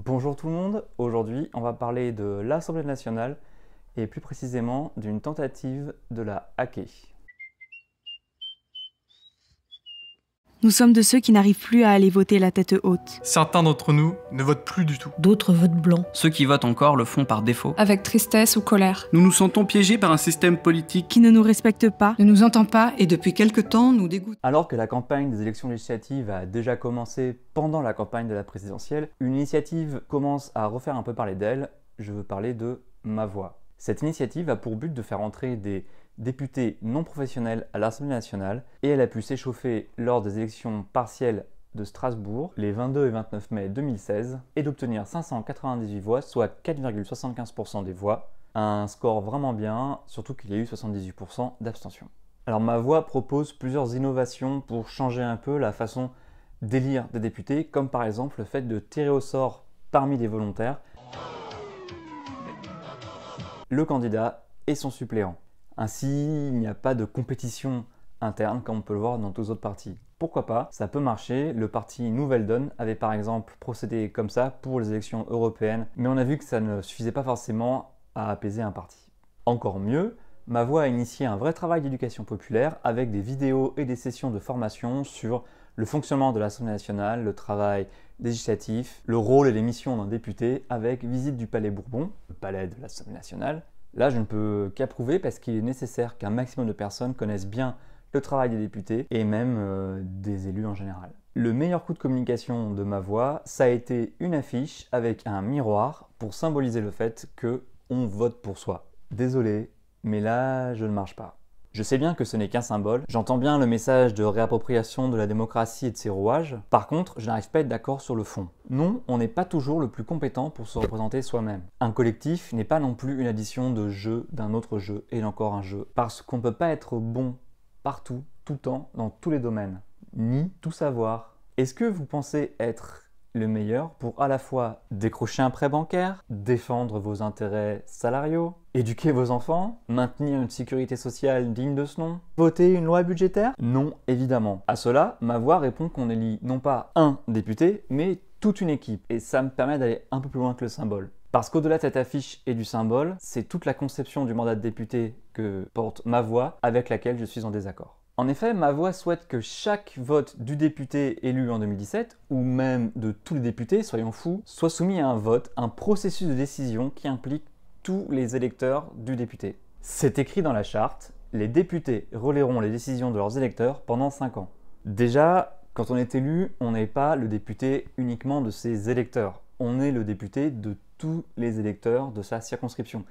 Bonjour tout le monde, aujourd'hui on va parler de l'Assemblée nationale et plus précisément d'une tentative de la hacker. Nous sommes de ceux qui n'arrivent plus à aller voter la tête haute. Certains d'entre nous ne votent plus du tout. D'autres votent blanc. Ceux qui votent encore le font par défaut. Avec tristesse ou colère. Nous nous sentons piégés par un système politique Qui ne nous respecte pas. Ne nous entend pas et depuis quelque temps nous dégoûte. Alors que la campagne des élections législatives a déjà commencé pendant la campagne de la présidentielle, une initiative commence à refaire un peu parler d'elle, je veux parler de Ma Voix. Cette initiative a pour but de faire entrer des députés non professionnels à l'Assemblée nationale et elle a pu s'échauffer lors des élections partielles de Strasbourg les 22 et 29 mai 2016 et d'obtenir 598 voix, soit 4,75% des voix. Un score vraiment bien, surtout qu'il y a eu 78% d'abstention. Alors Ma Voix propose plusieurs innovations pour changer un peu la façon d'élire des députés, comme par exemple le fait de tirer au sort parmi les volontaires le candidat et son suppléant. Ainsi, il n'y a pas de compétition interne comme on peut le voir dans tous les autres partis. Pourquoi pas? Ça peut marcher. Le parti Nouvelle Donne avait par exemple procédé comme ça pour les élections européennes, mais on a vu que ça ne suffisait pas forcément à apaiser un parti. Encore mieux, Ma Voix a initié un vrai travail d'éducation populaire avec des vidéos et des sessions de formation sur le fonctionnement de l'Assemblée nationale, le travail législatif, le rôle et les missions d'un député avec visite du Palais Bourbon, le palais de l'Assemblée nationale. Là, je ne peux qu'approuver parce qu'il est nécessaire qu'un maximum de personnes connaissent bien le travail des députés et même des élus en général. Le meilleur coup de communication de Ma Voix, ça a été une affiche avec un miroir pour symboliser le fait qu'on vote pour soi. Désolé, mais là, je ne marche pas. Je sais bien que ce n'est qu'un symbole, j'entends bien le message de réappropriation de la démocratie et de ses rouages. Par contre, je n'arrive pas à être d'accord sur le fond. Non, on n'est pas toujours le plus compétent pour se représenter soi-même. Un collectif n'est pas non plus une addition de jeux d'un autre jeu et d'encore un jeu. Parce qu'on ne peut pas être bon partout, tout le temps, dans tous les domaines, ni tout savoir. Est-ce que vous pensez être le meilleur pour à la fois décrocher un prêt bancaire, défendre vos intérêts salariaux, éduquer vos enfants, maintenir une sécurité sociale digne de ce nom, voter une loi budgétaire? Non, évidemment. À cela, Ma Voix répond qu'on élit non pas un député, mais toute une équipe. Et ça me permet d'aller un peu plus loin que le symbole. Parce qu'au-delà de cette affiche et du symbole, c'est toute la conception du mandat de député que porte Ma Voix avec laquelle je suis en désaccord. En effet, Ma Voix souhaite que chaque vote du député élu en 2017, ou même de tous les députés, soyons fous, soit soumis à un vote, un processus de décision qui implique tous les électeurs du député. C'est écrit dans la charte, les députés relaieront les décisions de leurs électeurs pendant 5 ans. Déjà, quand on est élu, on n'est pas le député uniquement de ses électeurs, on est le député de tous les électeurs de sa circonscription.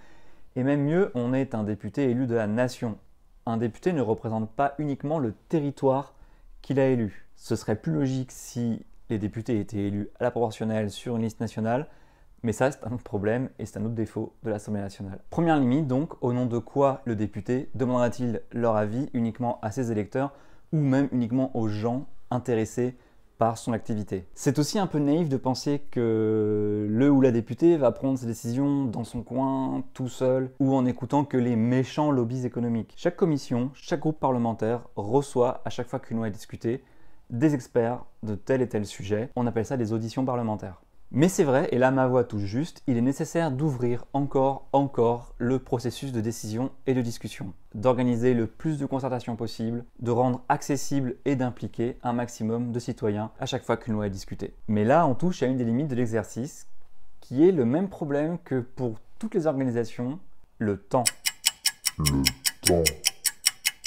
Et même mieux, on est un député élu de la nation. Un député ne représente pas uniquement le territoire qu'il a élu. Ce serait plus logique si les députés étaient élus à la proportionnelle sur une liste nationale, mais ça c'est un autre problème et c'est un autre défaut de l'Assemblée nationale. Première limite donc, au nom de quoi le député demandera-t-il leur avis uniquement à ses électeurs ou même uniquement aux gens intéressés par son activité. C'est aussi un peu naïf de penser que le ou la députée va prendre ses décisions dans son coin, tout seul, ou en écoutant que les méchants lobbies économiques. Chaque commission, chaque groupe parlementaire reçoit, à chaque fois qu'une loi est discutée, des experts de tel et tel sujet. On appelle ça des auditions parlementaires. Mais c'est vrai, et là Ma Voix touche juste, il est nécessaire d'ouvrir encore le processus de décision et de discussion, d'organiser le plus de concertation possible, de rendre accessible et d'impliquer un maximum de citoyens à chaque fois qu'une loi est discutée. Mais là, on touche à une des limites de l'exercice, qui est le même problème que pour toutes les organisations, le temps.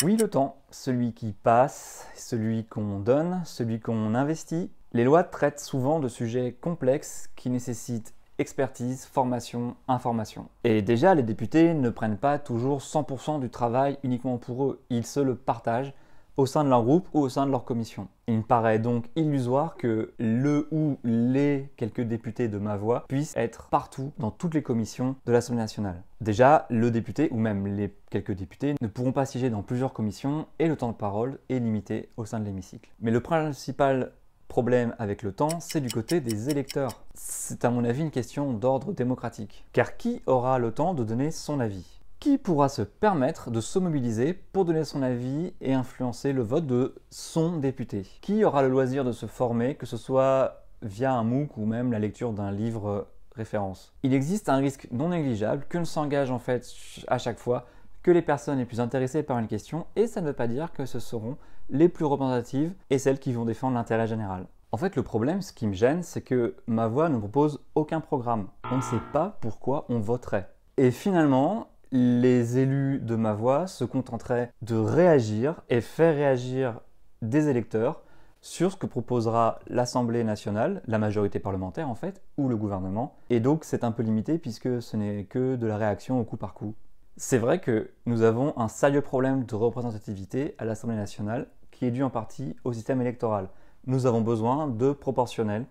Oui, le temps, celui qui passe, celui qu'on donne, celui qu'on investit. Les lois traitent souvent de sujets complexes qui nécessitent expertise, formation, information. Et déjà, les députés ne prennent pas toujours 100% du travail uniquement pour eux. Ils se le partagent au sein de leur groupe ou au sein de leur commission. Il me paraît donc illusoire que le ou les quelques députés de Ma Voix puissent être partout dans toutes les commissions de l'Assemblée nationale. Déjà, le député ou même les quelques députés ne pourront pas siéger dans plusieurs commissions et le temps de parole est limité au sein de l'hémicycle. Mais le principal problème avec le temps, c'est du côté des électeurs. C'est à mon avis une question d'ordre démocratique. Car qui aura le temps de donner son avis? Qui pourra se permettre de se mobiliser pour donner son avis et influencer le vote de son député? Qui aura le loisir de se former, que ce soit via un MOOC ou même la lecture d'un livre référence. Il existe un risque non négligeable que l'on s'engage en fait à chaque fois que les personnes les plus intéressées par une question, et ça ne veut pas dire que ce seront les plus représentatives et celles qui vont défendre l'intérêt général. En fait, le problème, ce qui me gêne, c'est que Ma Voix ne propose aucun programme. On ne sait pas pourquoi on voterait. Et finalement, les élus de Ma Voix se contenteraient de réagir et faire réagir des électeurs sur ce que proposera l'Assemblée nationale, la majorité parlementaire en fait, ou le gouvernement. Et donc c'est un peu limité puisque ce n'est que de la réaction au coup par coup. C'est vrai que nous avons un sérieux problème de représentativité à l'Assemblée nationale qui est dû en partie au système électoral. Nous avons besoin de proportionnel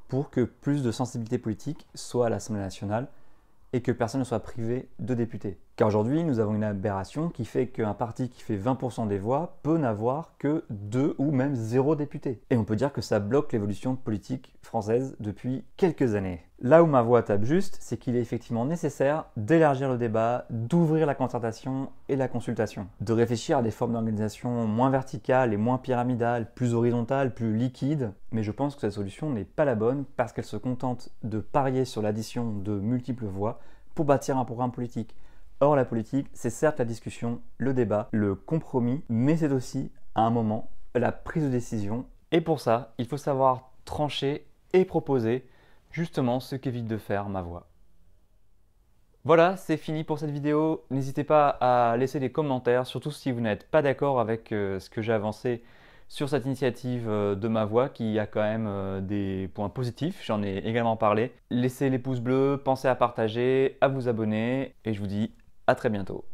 pour que plus de sensibilité politique soit à l'Assemblée nationale et que personne ne soit privé de députés. Car aujourd'hui, nous avons une aberration qui fait qu'un parti qui fait 20% des voix peut n'avoir que 2 ou même 0 députés. Et on peut dire que ça bloque l'évolution politique française depuis quelques années. Là où Ma Voix tape juste, c'est qu'il est effectivement nécessaire d'élargir le débat, d'ouvrir la concertation et la consultation, de réfléchir à des formes d'organisation moins verticales et moins pyramidales, plus horizontales, plus liquides. Mais je pense que cette solution n'est pas la bonne parce qu'elle se contente de parier sur l'addition de multiples voix pour bâtir un programme politique. Or, la politique, c'est certes la discussion, le débat, le compromis, mais c'est aussi, à un moment, la prise de décision. Et pour ça, il faut savoir trancher et proposer justement ce qu'évite de faire Ma Voix. Voilà, c'est fini pour cette vidéo. N'hésitez pas à laisser des commentaires, surtout si vous n'êtes pas d'accord avec ce que j'ai avancé sur cette initiative de Ma Voix qui a quand même des points positifs, j'en ai également parlé. Laissez les pouces bleus, pensez à partager, à vous abonner et je vous dis à très bientôt.